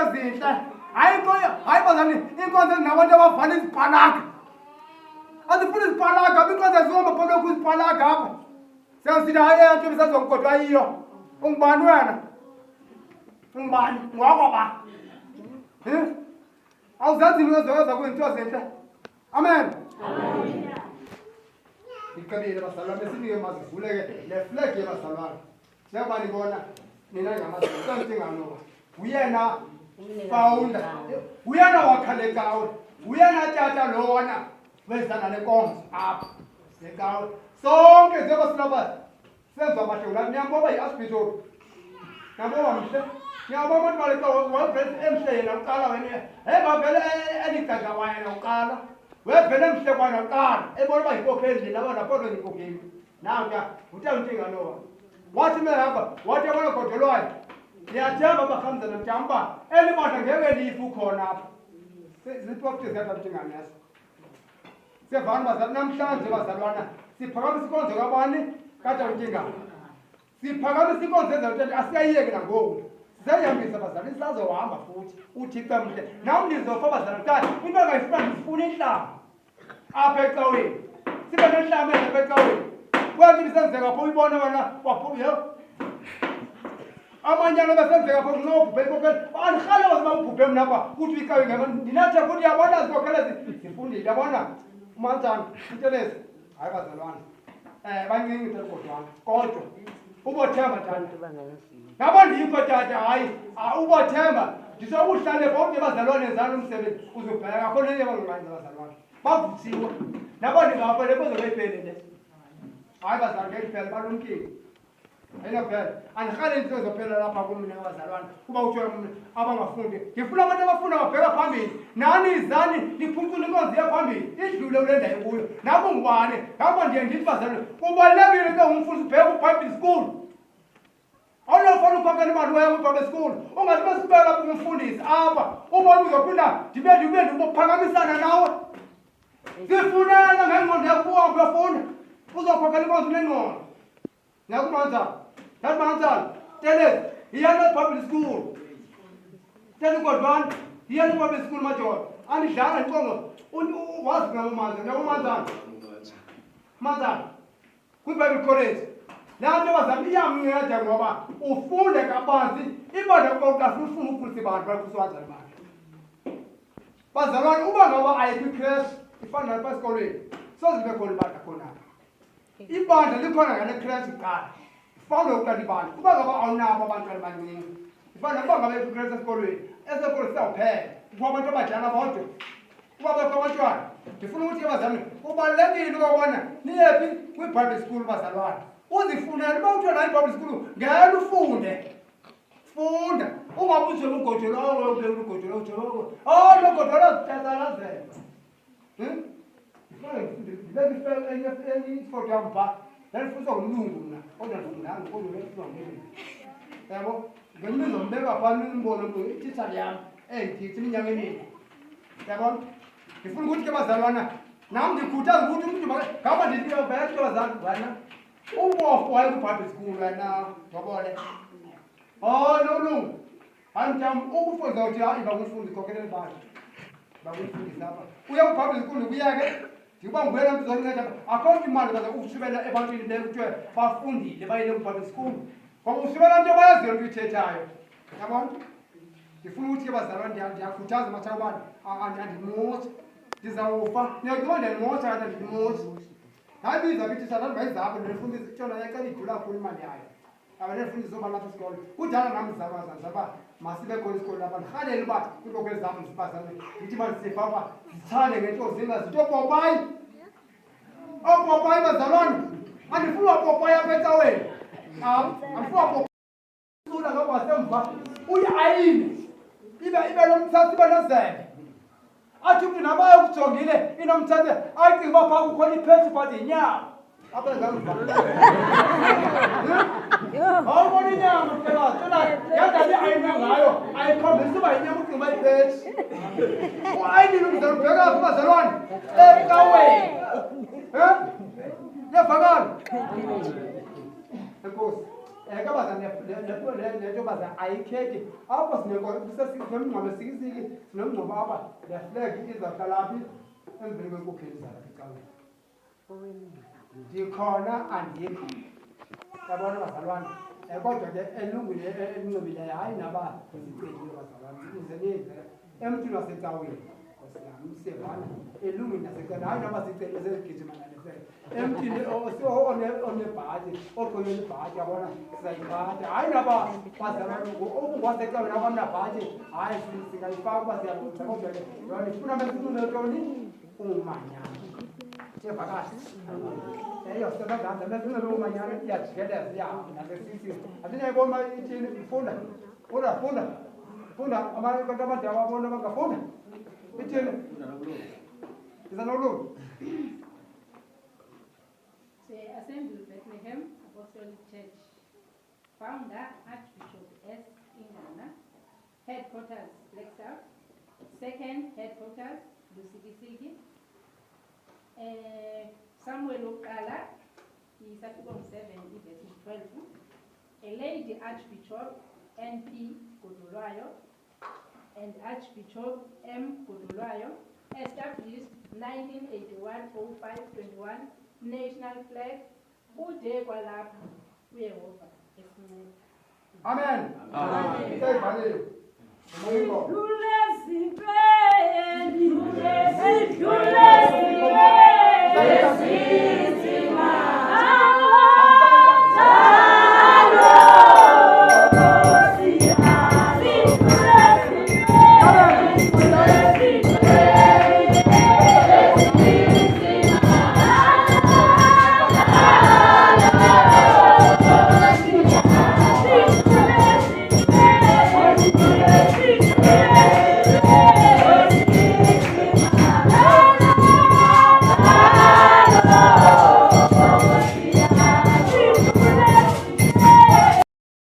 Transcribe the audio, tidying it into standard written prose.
into ezinhle. Hayi bazali, inkonzo ezinabantu abavala izipalaka. Azifuna izipalaka, inkonzo ezihamba phakathi kwizipalaka apha. Siyasithi hayi eyantoni sazonkodwa yiyo. Ungubani wena? Ungubani? Ngwakwaba. Awuzazi into ezoyenza kuyinto ezinhle. Amen. Amen. Iqabile bazalwane besinike mazivuleke le flag yabazalwane. Njengoba nibona nina ngamazwi nginganoba. Uyena founder. Uyena wakhalekawe. Uyena tata lona wezana lenkonzo apha. Lekawe. Sonke njengoba silapha senza abahlula ngiyabonga iArch Bishop. Ngiyabonga mhle. Ngiyabonga ukuthi baleka wavele emhle yena uqala wena. Hey bavele eligaga wena uqala. Wevele emhle kwana uqala. Ebona ba yikopheli laba lapho ngikopheli. Nawu uthe untinga noba. Wathi mehamba, wathi yabona Godolwayo. Ngiyathemba bahamza namtamba. Elibandla ngeke lifu khona apha. Siziprofite ziyathatha ngaso. Siyavana bazali namhlanje bazalwana. Siphakamisa ikonzo kabani kade untinga. Siphakamisa ikonzo ezakuthi asiyayeke nangoku. Sizayihambisa bazali sisazohamba futhi. Uthixo mhle. Nawu nizofa bazali kade into engayifuna ngifuna inhlamba. Apha ecaweni. Sibe nenhlamba apha ecaweni. Kwathi bisenzeka pho uyibona wena waphuya. Amanyana besenzeka pho ngobhubhe kophela. Andikhale waziba ubhubhe mina apha kuthi icawe ngema. Ndinathi ukuthi yabona zikokhela zifundile yabona. Umanjani intelezi. Hayi bazalwana. Bancinci kodwa. Kodwa ubothemba tata. Ngabo ndikho tata hayi. Ubothemba. Ndisokuhlale bonke bazalwane zalo umsebenzi uzobheka akho nene bangamanzi bazalwane. Bavuthiwe. Nabo ndingapha lebezobayiphelele. Hayi bazalwane ngempela balumkile. Ayinaphela. Andikhale into zophela lapha kumina abazalwane. Kuba uthiwa abangafundi. Ngifuna abantu abafuna babheka phambili. Nani izani liphucula inkonzo yaphambili. Idlule kule ndawo kuyo. Nabo ngubane. Ngabo ndiye ndithi bazalwane. Kubalekile ke umfundi ubheka uBible school. Awunofuna ukhokhela imali wewe kuBible school. Ungathi besibeka lapha umfundisi apha. Ubone uzophinda ndibe ukuphakamisana nawe. Sifunana ngengqondo yakuwa ngiyafuna. Uzokhokhela inkonzo nengqondo. Nakumanza. Nakumanza. Tell iyana public school. Tell Godwan, iyana public school majola. Andidlala inkongo. Wazi ngamanza. Nakumanza. Manza. KwiBible college. Nanto bazali iyamnceda ngoba ufunde kabanzi ibandla kokasi ufuna ukukhulisa abantu bakuswaza imali. Bazalwane uba ngoba ayikwi-crash ifana lapha esikolweni. Sozibe khona ibandla khona. Ibandla likhona ngale crash kuqala. Ifana ukuqala ibandla. Kuba ngoba awunabo abantu abaningi. Ifana kuba ngabe ikwi-crash esikolweni. Esikolweni siyawuphela. Kuba abantu abadala bodwa. Kuba bekho abantwana. Ngifuna ukuthi bazalwane kubalulekile ukubona niyephi kwiBible school bazalwane. Uzifunele bawuthola iBible school ngeke ufunde. Funda. Ungabuze uGodolwayo uGodolwayo ujolo. Lo Godolwayo uzithathalazela. Ifike for yamba. Nalifisa umlungu mina. Kodwa ngifundanga kodwa ngifuna ngene. Yabo? Ngemizo mbeka phana imbono ititha yami. Ngithi iminyaka emini. Yabo? Ngifuna ukuthi ke bazalwana nami ngikhuthaza ukuthi umuntu ngaba ndithi bayathola bazali bana. Umofu waye kuBible school wena ngobole. Nolungu. Anjam ukufunza ukuthi hayi bakufundi kokele bani. Bakufundisa lapha. Uya kuBible school kuyake. Ndiba ngwena mzonceda akho imali baza ukushibela ebantwini bekuthiwe bafundile bayile kuBible school. Ngoba ushibela into bayaziyo into ithethayo. Yabona? Ngifuna ukuthi bazalwane ndiyakhuthaza mathawubani andimothi. Ndizawufa. Niyaqonda ndimothi kanti ndimothi. Hayi biza bithi sana bayizapho nefundisa itshona yakhe idula kakhulu imali yayo. Abanefundisa soba lapha esikole. Kudala nami zabazana zaba masibe khona isikole lapha. Ndikhalele uba inkoko ezami zibazane. Ndithi masifa apha zithale ngento zingazithi opopayi. Opopayi bazalwane. Andifuna opopayi apha ecaweni. Andifuna opopayi. Ula ngoba wasemva. Uye ayini. Ibe lomthatha ibe nozebe. Athi umuntu nabaye ukujongile inomthathe ayicinga uba phaa kukhona iphethi but inyama apha ngangva. Awubona inyama mhlekazi tona yadali ayina ngayo ayikhombisa uba inyama ucinga uba iphethi. Ayini umzalo ubheka apha bazalwane ecaweni. Yavakala. Enkosi. kabazana le ntombazana ayikhethi apho sinemngcwabo sikisiki sinomngcwabo apha le flag izawuhlala phi emveni kwenkokheli zalapha ecaweni ndikhona andikho yabona bazalwane kodwa ke elungile elincobileyo hayi naba zicelile bazalwane ukuze niyenzele emntwini wasecaweni msevana elungile nasecaweni hayi naba zicelile zezigijima nalefele emntwini onebhathi oqoyela ibhathi yabona sizayiphatha hayi naba bazalwane okungwasecaweni abanabhathi hayi singayifaka uba siyalungisa kodwa ke yona ifuna mesituni umanyana Chevakazi. Eyo sebenza mesinga lo manyana iyajikeleza iyahamba nasesisi. Athina ibona ithini ifunda. Funda abantu abadala babona bangafunda. Ithini? Is an old. The Assembly Bethlehem Apostolic Church. Founder Arch Bishop S. Ingana. Headquarters Blackstown. Second headquarters Lusikisiki. Samuel Okala, is Article 7, verse 12. A lady Archbishop N.P. Godolwayo and Archbishop M. Godolwayo established 1981-05-21 national flag. Ude kwalapha uyehova esinene. Amen. Amen.